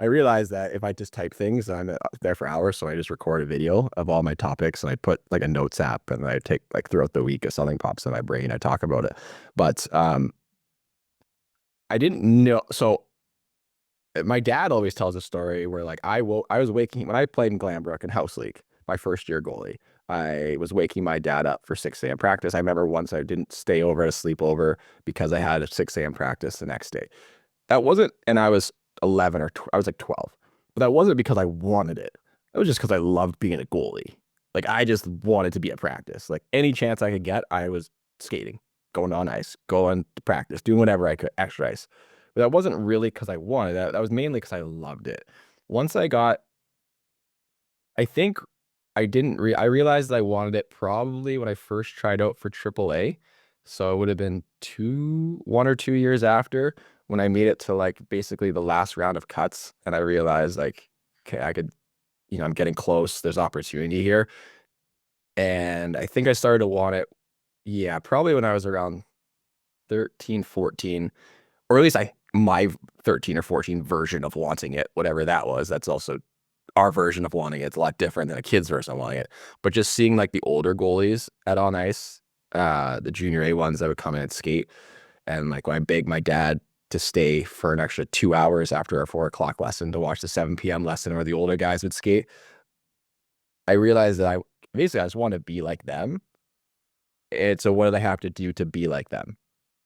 I realized that if I just type things, I'm there for hours. So I just record a video of all my topics and I put like a notes app and I take like throughout the week if something pops in my brain, I talk about it. But I didn't know. So my dad always tells a story where like I was waking when I played in Glanbrook in House League, my first year goalie. I was waking my dad up for 6 a.m. practice. I remember once I didn't stay over to sleep over because I had a 6 a.m. practice the next day. That wasn't, and I was 11 or I was like 12, but that wasn't because I wanted it. That was just because I loved being a goalie. Like I just wanted to be at practice. Like any chance I could get, I was skating, going on ice, going to practice, doing whatever I could, extra ice. But that wasn't really because I wanted that. That was mainly because I loved it. Once I got, I think I realized that I wanted it probably when I first tried out for AAA. So it would have been 1 or 2 years after when I made it to like basically the last round of cuts. And I realized like, okay, I could, I'm getting close. There's opportunity here. And I think I started to want it. Yeah, probably when I was around 13, 14, or at least my 13 or 14 version of wanting it, whatever that was. That's also our version of wanting it. It's a lot different than a kid's version of wanting it. But just seeing like the older goalies at on ice, the junior A ones that would come in and skate, and like when I begged my dad to stay for an extra 2 hours after our 4 o'clock lesson to watch the 7 p.m. lesson where the older guys would skate, I realized that I just want to be like them. And so what did I have to do to be like them?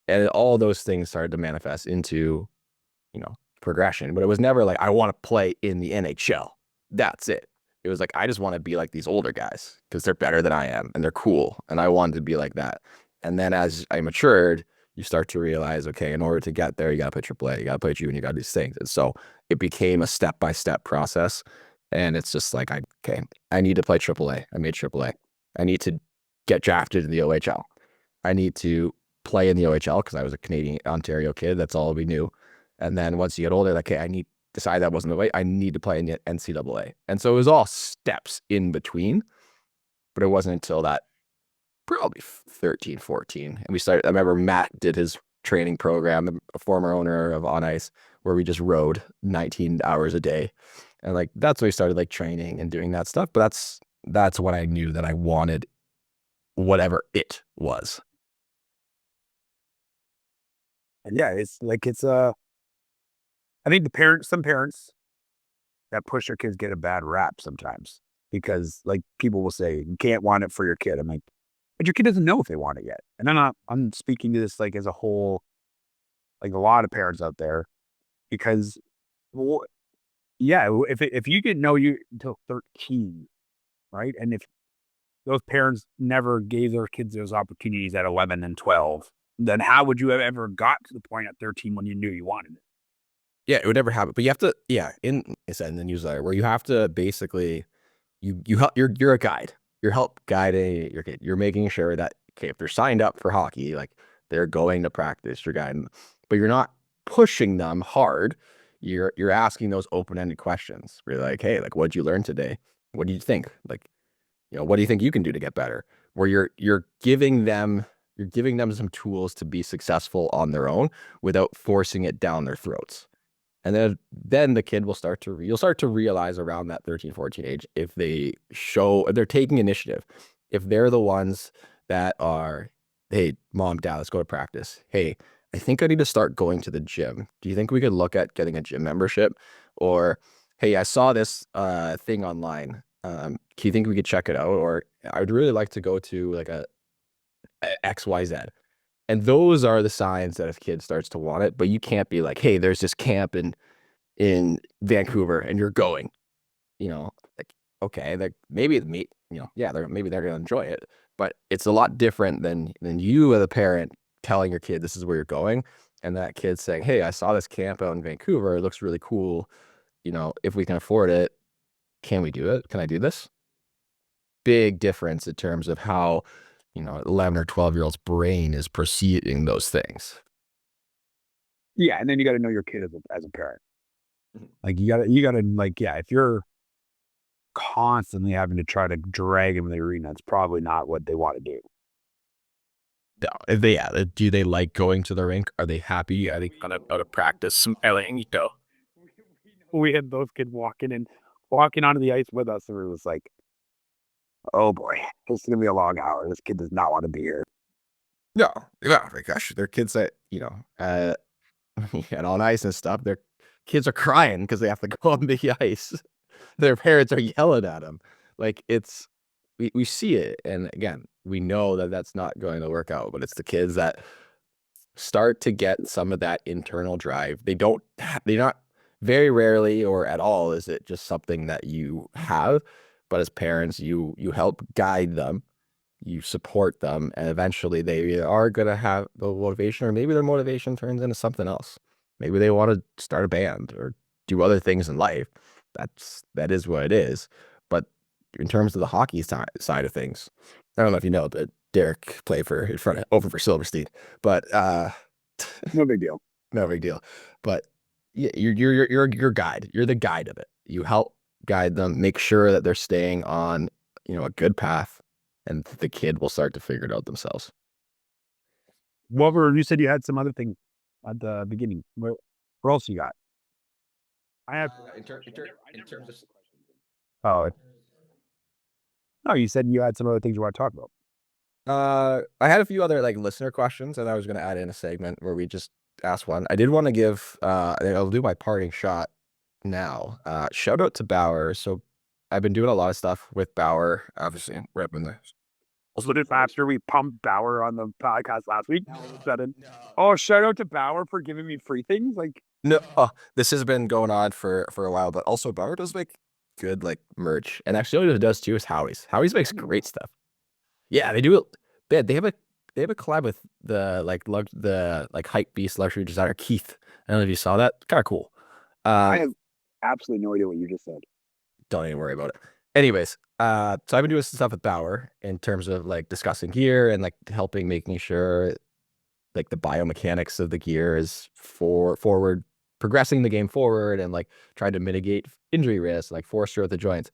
And all those things started to manifest into, progression. But it was never like, I want to play in the NHL. That's it. It was like, I just want to be like these older guys because they're better than I am and they're cool. And I wanted to be like that. And then as I matured, you start to realize, okay, in order to get there, you got to play AAA, you got to play junior, you got to do these things. And so it became a step-by-step process. And it's just like, I need to play AAA. I made AAA. I need to get drafted in the OHL. I need to play in the OHL because I was a Canadian Ontario kid. That's all we knew. And then once you get older, like, okay, decide that wasn't the way. I need to play in the NCAA. And so it was all steps in between, but it wasn't until that probably 13, 14. And we started, I remember Matt did his training program, a former owner of On Ice, where we just rode 19 hours a day. And like, that's when we started like training and doing that stuff. But that's when I knew that I wanted whatever it was. And yeah, it's like, I think some parents that pusher kids get a bad rap sometimes because like people will say you can't want it for your kid. I'm like, but your kid doesn't know if they want it yet. And I'm speaking to this like as a whole, like a lot of parents out there, because well, yeah, if you didn't know you until 13, right? And if those parents never gave their kids those opportunities at 11 and 12, then how would you have ever got to the point at 13 when you knew you wanted it? Yeah, it would never happen. But you have to, in the newsletter where you have to basically you help you're a guide. You're help guiding your kid. You're making sure that okay, if they're signed up for hockey, like they're going to practice, you're guiding them. But you're not pushing them hard. You're asking those open-ended questions. You're like, hey, like what'd you learn today? What do you think? Like, what do you think you can do to get better? Where you're giving them some tools to be successful on their own without forcing it down their throats. And then the kid will you'll start to realize around that 13, 14 age, if they're taking initiative, if they're the ones that are, hey, mom, dad, let's go to practice. Hey, I think I need to start going to the gym. Do you think we could look at getting a gym membership? Or, hey, I saw this thing online. Do you think we could check it out? Or I'd really like to go to like a XYZ. And those are the signs that if kid starts to want it, but you can't be like, hey, there's this camp in Vancouver and you're going, like, okay, like maybe maybe they're gonna enjoy it, but it's a lot different than you as a parent telling your kid this is where you're going, and that kid saying, hey, I saw this camp out in Vancouver, it looks really cool, if we can afford it, can we do it? Can I do this? Big difference in terms of how 11 or 12-year-old's brain is perceiving those things. Yeah, and then you got to know your kid as a parent. Mhm. Like you got to like, yeah, if you're constantly having to try to drag them in the arena, it's probably not what they want to do. No, do they like going to the rink? Are they happy? Are they gonna go to practice smiling? We had those kids walking onto the ice with us, and it was like, oh boy, this is gonna be a long hour. This kid does not want to be here. No, yeah, my gosh, they're kids that and on ice and stuff. Their kids are crying because they have to go on the ice. Their parents are yelling at them. Like we see it, and again, we know that that's not going to work out. But it's the kids that start to get some of that internal drive. They're not very rarely or at all is it just something that you have, but as parents, you help guide them, you support them, and eventually they either are going to have the motivation or maybe their motivation turns into something else. Maybe they want to start a band or do other things in life. That is what it is. But in terms of the hockey side of things, I don't know if you know, but Derek played over for Silverstein, but No big deal. no big deal. But yeah, you're guide. You're the guide of it. You help guide them, make sure that they're staying on, a good path, and the kid will start to figure it out themselves. You said you had some other thing at the beginning. Where else you got? I have. In terms of Oh, no, you said you had some other things you want to talk about. I had a few other like listener questions, and I was going to add in a segment where we just ask one. I did want to give. I'll do my parting shot now. Shout out to Bauer. So I've been doing a lot of stuff with Bauer. Obviously, repping this. Also, did after we pumped Bauer on the podcast last week, oh, shout out to Bauer for giving me free things. Like, No, this has been going on for a while, but also Bauer does make good like merch, and actually what it does too is Howie's. Howie's makes great stuff. Yeah, they do it. They have a collab with the hype beast luxury designer Keith. I don't know if you saw that. Kind of cool. I have absolutely no idea what you just said. Don't even worry about it. Anyways, so I've been doing some stuff with Bauer in terms of like discussing gear and like helping making sure like the biomechanics of the gear is forward progressing the game forward and like trying to mitigate injury risk, like force throughout the joints.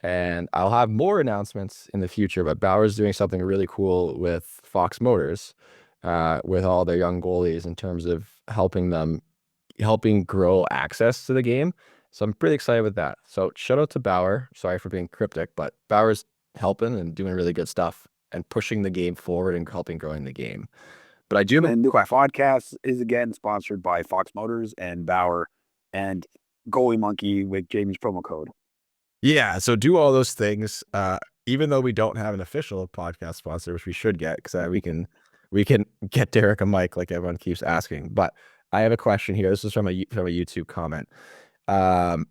And I'll have more announcements in the future, but Bauer's doing something really cool with Fox Motors, with all their young goalies in terms of helping grow access to the game. So I'm pretty excited with that. So shout out to Bauer. Sorry for being cryptic, but Bauer's helping and doing really good stuff and pushing the game forward and helping growing the game. But I do. And the podcast is again sponsored by Fox Motors and Bauer. And Goalie Monkey with Jamie's promo code. Yeah, so do all those things. Even though we don't have an official podcast sponsor, which we should get, because we can get Derek a mic like everyone keeps asking. But I have a question here. This is from a YouTube comment.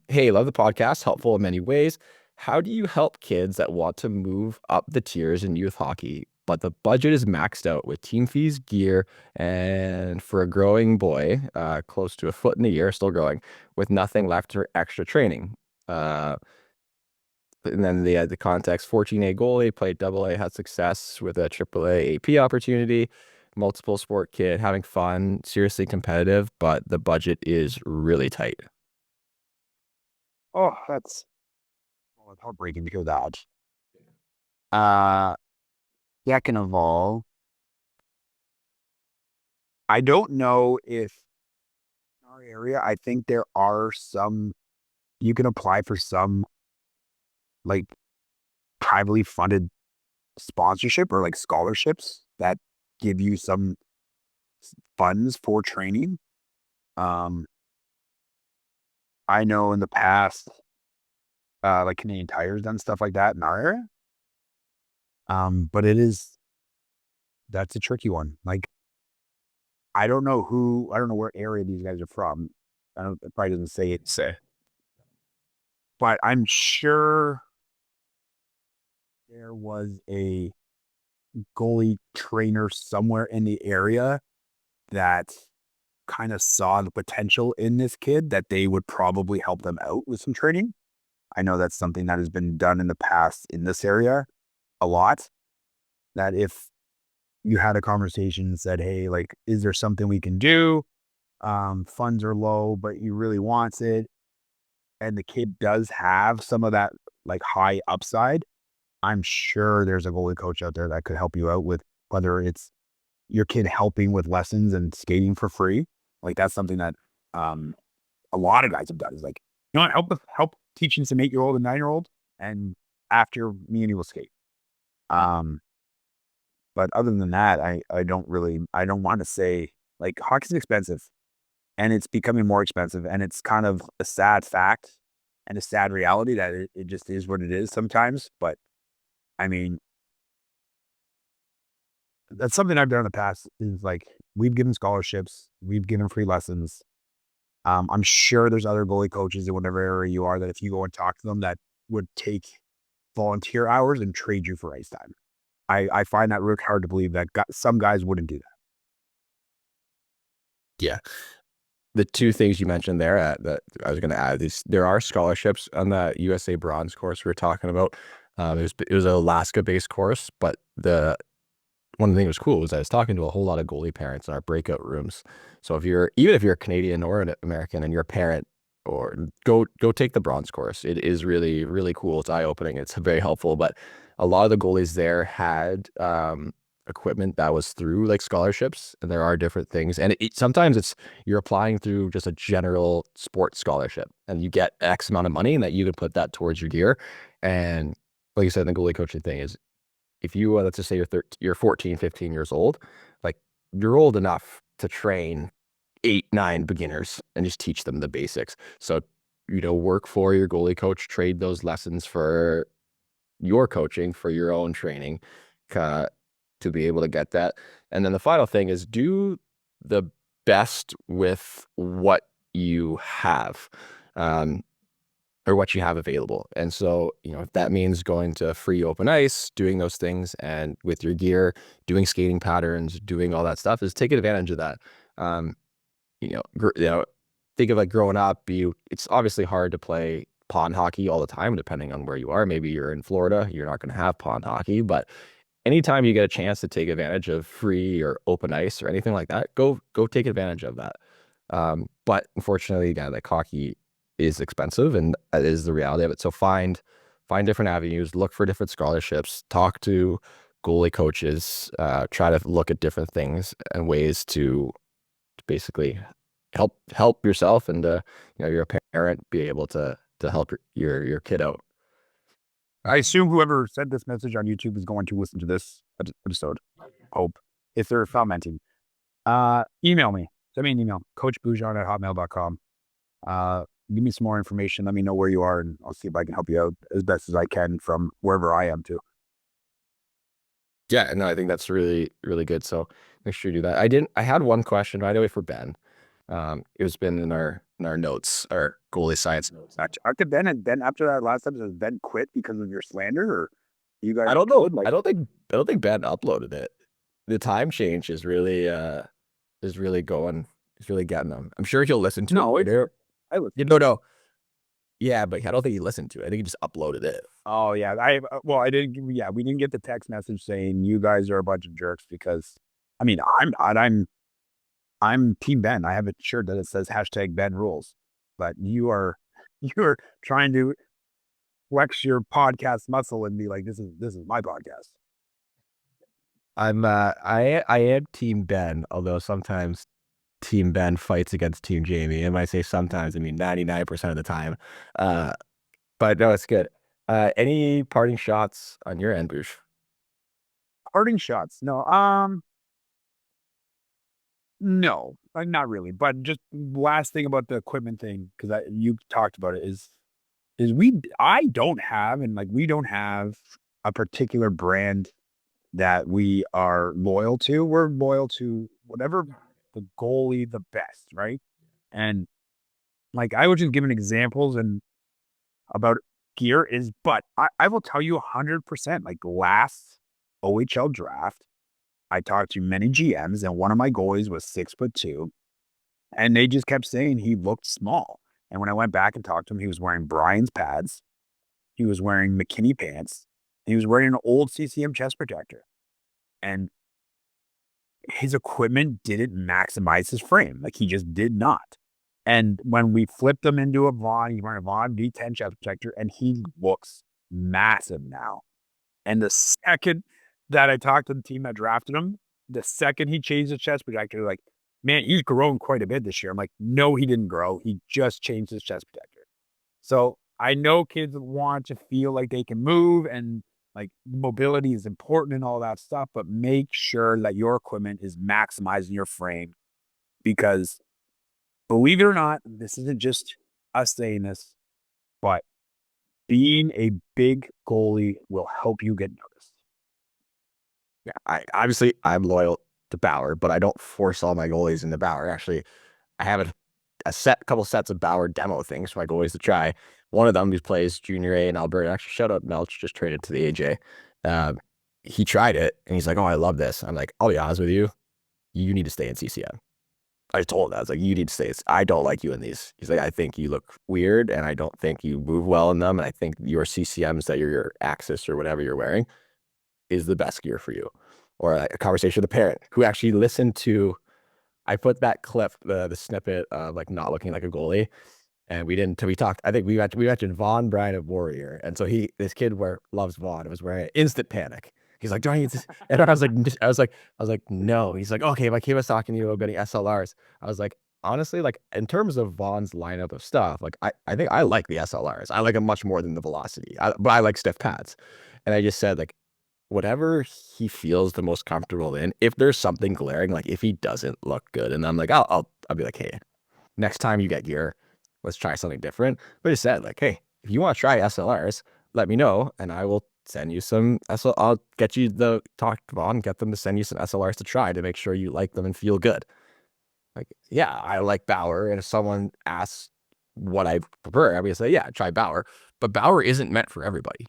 Hey, love the podcast, helpful in many ways. How do you help kids that want to move up the tiers in youth hockey, but the budget is maxed out with team fees, gear, and for a growing boy, close to a foot in a year, still growing, with nothing left for extra training? And then the context, 14A goalie, played AA, had success with a AAA AP opportunity, multiple sport kid, having fun, seriously competitive, but the budget is really tight. Oh, that's heartbreaking to hear that. That can evolve. I don't know if in our area, I think there are some, you can apply for some like privately funded sponsorship or like scholarships that give you some funds for training. I know in the past, like Canadian Tire's done stuff like that in our area. But that's a tricky one. Like, I don't know where area these guys are from. It probably doesn't say it, but I'm sure there was a goalie trainer somewhere in the area that kind of saw the potential in this kid that they would probably help them out with some training. I know that's something that has been done in the past in this area a lot. That if you had a conversation and said, hey, like, is there something we can do? Funds are low, but he really wants it. And the kid does have some of that like high upside. I'm sure there's a goalie coach out there that could help you out with whether it's your kid helping with lessons and skating for free. Like that's something that a lot of guys have done is like, you know what, help teaching some 8-year-old and 9-year-old, and after me and you will skate. But other than that, I don't want to say like hockey's expensive and it's becoming more expensive, and it's kind of a sad fact and a sad reality that it just is what it is sometimes. But I mean, that's something I've done in the past is like, we've given scholarships, we've given free lessons. I'm sure there's other goalie coaches in whatever area you are that if you go and talk to them that would take volunteer hours and trade you for ice time. I find that really hard to believe that some guys wouldn't do that. Yeah. The two things you mentioned there that I was going to add is there are scholarships on the USA Bronze course we were talking about. It was an Alaska-based course, but one of the things that was cool was I was talking to a whole lot of goalie parents in our breakout rooms. So even if you're a Canadian or an American and you're a parent, or go take the Bronze course. It is really, really cool. It's eye-opening. It's very helpful. But a lot of the goalies there had equipment that was through like scholarships, and there are different things. And sometimes you're applying through just a general sports scholarship, and you get X amount of money, and that you can put that towards your gear. And like you said, the goalie coaching thing is, if you let's just say you're 14, 15 years old, like you're old enough to train 8, 9 beginners and just teach them the basics. So, work for your goalie coach, trade those lessons for your coaching, for your own training, to be able to get that. And then the final thing is do the best with what you have. Or what you have available. And so, if that means going to free open ice, doing those things, and with your gear, doing skating patterns, doing all that stuff, is take advantage of that. Think of like growing up, it's obviously hard to play pond hockey all the time, depending on where you are. Maybe you're in Florida, you're not going to have pond hockey, but anytime you get a chance to take advantage of free or open ice or anything like that, go take advantage of that. But unfortunately, again, like hockey is expensive, and that is the reality of it. So find different avenues, look for different scholarships, talk to goalie coaches, try to look at different things and ways to basically help yourself, and you're a parent, be able to help your kid out. I assume whoever sent this message on YouTube is going to listen to this episode. Hope. If they're commenting. Email me. Send me an email. coachbujon@hotmail.com. give me some more information. Let me know where you are, and I'll see if I can help you out as best as I can from wherever I am too. Yeah, no, I think that's really, really good. So make sure you do that. I had one question, by the way, for Ben. It was been in our notes, our goalie science notes. After Ben, and then after that last episode, has Ben quit because of your slander, or you guys? I don't know. good? Like, I don't think Ben uploaded it. The time change is really going. It's really getting him. I'm sure he'll listen to no, it later. I was. No. Yeah, but I don't think he listened to it. I think he just uploaded it. Oh yeah, I didn't. Yeah, we didn't get the text message saying you guys are a bunch of jerks because, I mean, I'm Team Ben. I have a shirt that it says hashtag Ben rules, but you're trying to flex your podcast muscle and be like, this is my podcast. I am Team Ben, although sometimes Team Ben fights against Team Jamie. And when I say sometimes, I mean 99% of the time. But no, it's good. Any parting shots on your end, Boosh? Parting shots? No, no, not really. But just last thing about the equipment thing, because you talked about it, is I don't have, and like we don't have a particular brand that we are loyal to. We're loyal to whatever the goalie the best, right? And like I was just giving examples and about gear is, but I will tell you 100%. Like last OHL draft, I talked to many GMs, and one of my goalies was 6'2", and they just kept saying he looked small. And when I went back and talked to him, he was wearing Brian's pads, he was wearing McKinney pants, he was wearing an old CCM chest protector, and his equipment didn't maximize his frame. Like he just did not. And when we flipped him into a Vaughn, he's wearing a Vaughn V10 chest protector, and he looks massive now. And the second that I talked to the team that drafted him, the second he changed his chest protector, like, man, he's grown quite a bit this year. I'm like, no, he didn't grow. He just changed his chest protector. So I know kids want to feel like they can move, and like mobility is important and all that stuff, but make sure that your equipment is maximizing your frame, because believe it or not, this isn't just us saying this, but being a big goalie will help you get noticed. Yeah, I'm loyal to Bauer, but I don't force all my goalies into Bauer. Actually, I have a couple sets of Bauer demo things for my goalies to try. One of them, he plays Junior A in Alberta. Actually, shout out Melch, just traded to the AJ. He tried it and he's like, "Oh, I love this." I'm like, "I'll be honest with you, you need to stay in CCM." I told him, I was like, "You need to stay. I don't like you in these." He's like, "I think you look weird, and I don't think you move well in them, and I think your CCMs that your Axis or whatever you're wearing is the best gear for you." Or a conversation with a parent who actually listened to. I put that clip, the snippet of like not looking like a goalie, and we talked. I think we mentioned Vaughn, Brian, and Warrior, and so this kid loves Vaughn. It was wearing instant panic. He's like, "Do I need this?" And I was like, "No." He's like, "Okay." My kid was talking to you about getting SLRs. I was like, honestly, like in terms of Vaughn's lineup of stuff, like I think I like the SLRs. I like them much more than the Velocity. But I like stiff pads, and I just said like, whatever he feels the most comfortable in. If there's something glaring, like if he doesn't look good, and I'm like, I'll be like, "Hey, next time you get gear, let's try something different." But he said like, "Hey, if you want to try SLRs, let me know, and I will send you some SL. I'll get you the talk to Vaughn, get them to send you some SLRs to try to make sure you like them and feel good." Like, yeah, I like Bauer, and if someone asks what I prefer, I'm gonna say, yeah, try Bauer. But Bauer isn't meant for everybody.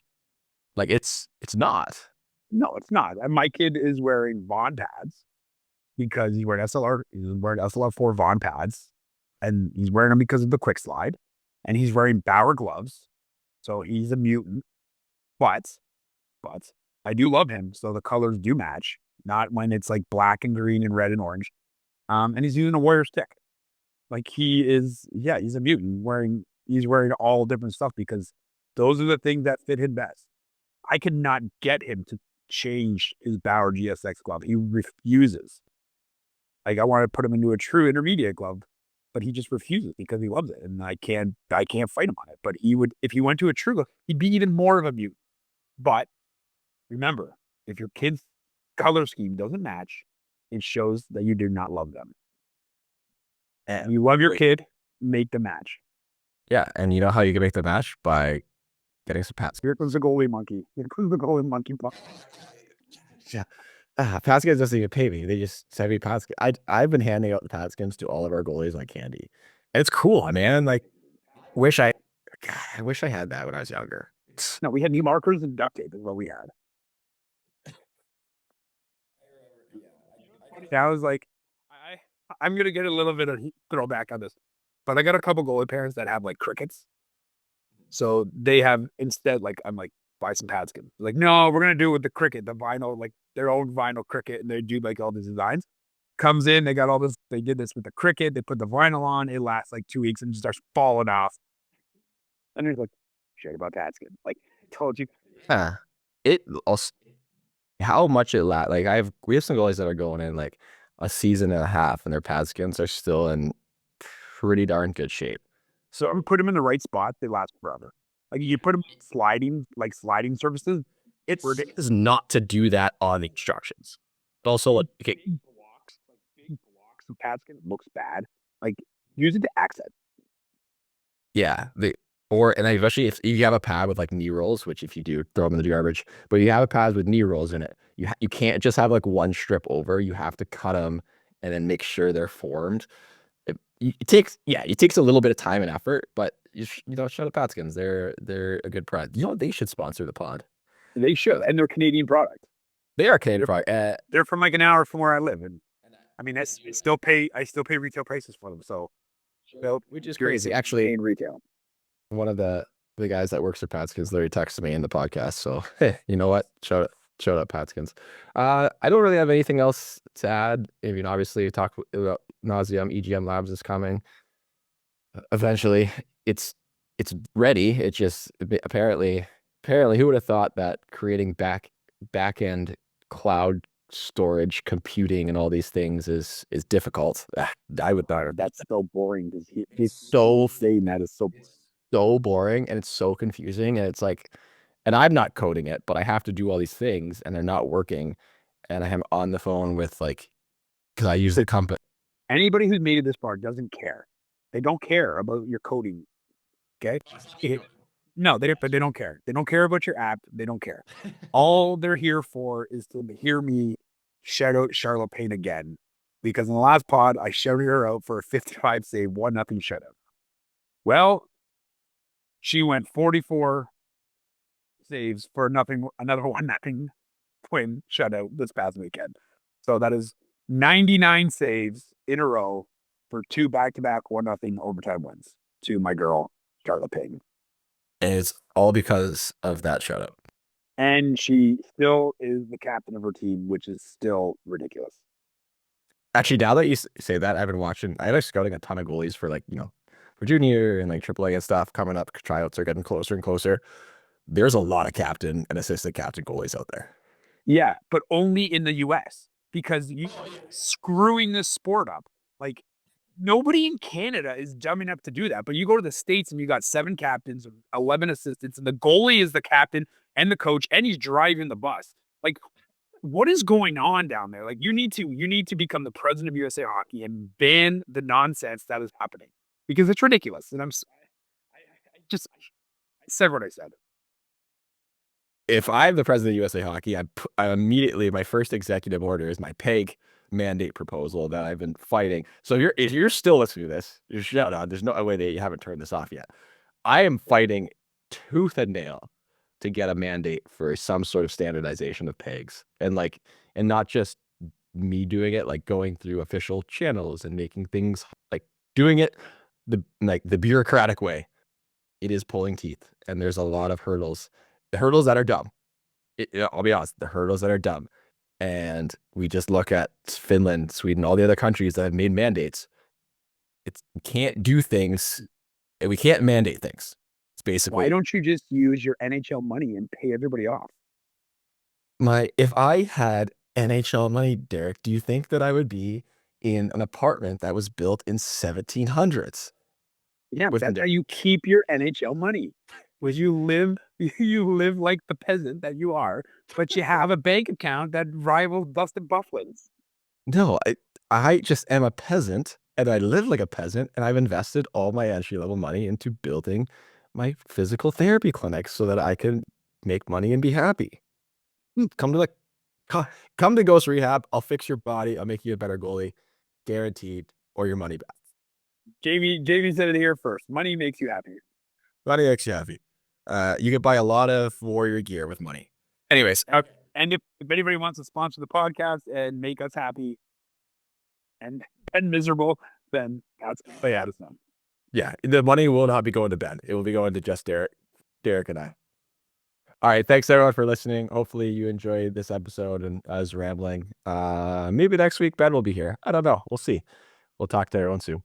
Like it's not. No, it's not. And my kid is wearing Vaughn pads because he's wearing SLR. He's wearing SLR4 Vaughn pads, and he's wearing them because of the quick slide. And he's wearing Bauer gloves, so he's a mutant. But I do love him, so the colors do match. Not when it's like black and green and red and orange. And he's using a Warrior stick. Like he is, yeah, he's a mutant. He's wearing all different stuff because those are the things that fit him best. I could not get him to change his Bauer GSX glove. He refuses. Like I want to put him into a true intermediate glove, but he just refuses because he loves it, and I can't fight him on it. But he would, if he went to a true glove, he'd be even more of a mutant. But remember, if your kid's color scheme doesn't match, it shows that you do not love them. And you love your kid, make the match. Yeah, and you know how you can make the match? By getting some Pats. Here comes the goalie monkey. Here comes the goalie monkey. Yeah. Patskins doesn't even pay me. They just send me Patskins. I've been handing out the Patskins to all of our goalies like candy. And it's cool, man. Like, wish I, God, I wish I had that when I was younger. No, we had knee markers and duct tape is what we had. Yeah, I was like, I'm gonna get a little bit of throwback on this, but I got a couple goalie parents that have like crickets. So they have instead, like, I'm like, buy some Padskin. Like, no, we're gonna do it with the cricket, the vinyl, like their own vinyl cricket, and they do like all these designs. Comes in, they got all this, they did this with the cricket, they put the vinyl on, it lasts like 2 weeks and just starts falling off. And they're like, shit about Padskin. Like, told you. Huh. It also, how much it like we have some goalies that are going in like a season and a half and their Patskins are still in pretty darn good shape. So I'm put them in the right spot, they last forever. Like you put them sliding surfaces. It's ridiculous not to do that on the instructions. But also, like, okay, Big blocks of Padskin looks bad. Like use it to accent. yeah, and especially if you have a pad with like knee rolls, which if you do, throw them in the garbage. But you have a pad with knee rolls in it. You can't just have like one strip over. You have to cut them and then make sure they're formed. It takes a little bit of time and effort, but you know, shout out Patskins. They're a good product. You know, they should sponsor the pod. They should, and they're Canadian product. They are Canadian product. They're from like an hour from where I live, and I mean, I still pay retail prices for them. So, which is crazy. Actually, in retail, one of the guys that works for Patskins literally texted me in the podcast. So, hey, you know what? Shout out Patskins. I don't really have anything else to add. I mean, obviously, talk about nauseam. EGM Labs is coming. Eventually, it's ready. It just apparently, who would have thought that creating back end cloud storage, computing, and all these things is difficult. I would not. that's so boring. He's so saying that is so boring, and it's so confusing, and it's like, and I'm not coding it, but I have to do all these things, and they're not working, and I am on the phone with like, because I use the company. Anybody who's made it this far doesn't care. They don't care about your coding. Okay. No, they don't care. They don't care about your app. They don't care. All they're here for is to hear me shout out Charlotte Payne again. Because in the last pod, I shouted her out for a 55 save, 1-0 shutout. Well, she went 44 saves for another 1-0 win shutout this past weekend. So that is 99 saves in a row for 2 back-to-back 1-0 overtime wins to my girl, Charlotte Payne. And it's all because of that shutout. And she still is the captain of her team, which is still ridiculous. Actually, now that you say that, I've been watching. I like scouting a ton of goalies for like, you know, for junior and like AAA and stuff coming up. Tryouts are getting closer and closer. There's a lot of captain and assistant captain goalies out there. Yeah, but only in the US because you screwing this sport up. Like nobody in Canada is dumb enough to do that. But you go to the States and you got 7 captains, 11 assistants, and the goalie is the captain and the coach, and he's driving the bus. Like, what is going on down there? Like, you need to become the president of USA Hockey and ban the nonsense that is happening because it's ridiculous. And I said what I said. If I'm the president of USA Hockey, I immediately, my first executive order is my PEG mandate proposal that I've been fighting. So if you're still listening to this, just shout out. There's no way that you haven't turned this off yet. I am fighting tooth and nail to get a mandate for some sort of standardization of PEGs, and not just me doing it, like going through official channels and making things, like doing it the bureaucratic way. It is pulling teeth, and there's a lot of hurdles. The hurdles that are dumb. I'll be honest, the hurdles that are dumb. And we just look at Finland, Sweden, all the other countries that have made mandates. We can't do things, and we can't mandate things. It's basically. Why don't you just use your NHL money and pay everybody off? If I had NHL money, Derek, do you think that I would be in an apartment that was built in 1700s? Yeah, that's how you keep your NHL money. Was you live like the peasant that you are, but you have a bank account that rivals Dustin Bufflin's. No, I just am a peasant and I live like a peasant, and I've invested all my entry level money into building my physical therapy clinic so that I can make money and be happy. Come to come to Ghost Rehab. I'll fix your body. I'll make you a better goalie, guaranteed, or your money back. Jamie said it here first. Money makes you happy. Money makes you happy. You can buy a lot of warrior gear with money. Anyways, Okay. And if anybody wants to sponsor the podcast and make us happy and miserable, then that's play at us now. yeah, the money will not be going to Ben. It will be going to just Derek and I. All right, thanks everyone for listening. Hopefully you enjoyed this episode and us rambling. Maybe next week Ben will be here. I don't know. We'll see. We'll talk to everyone soon.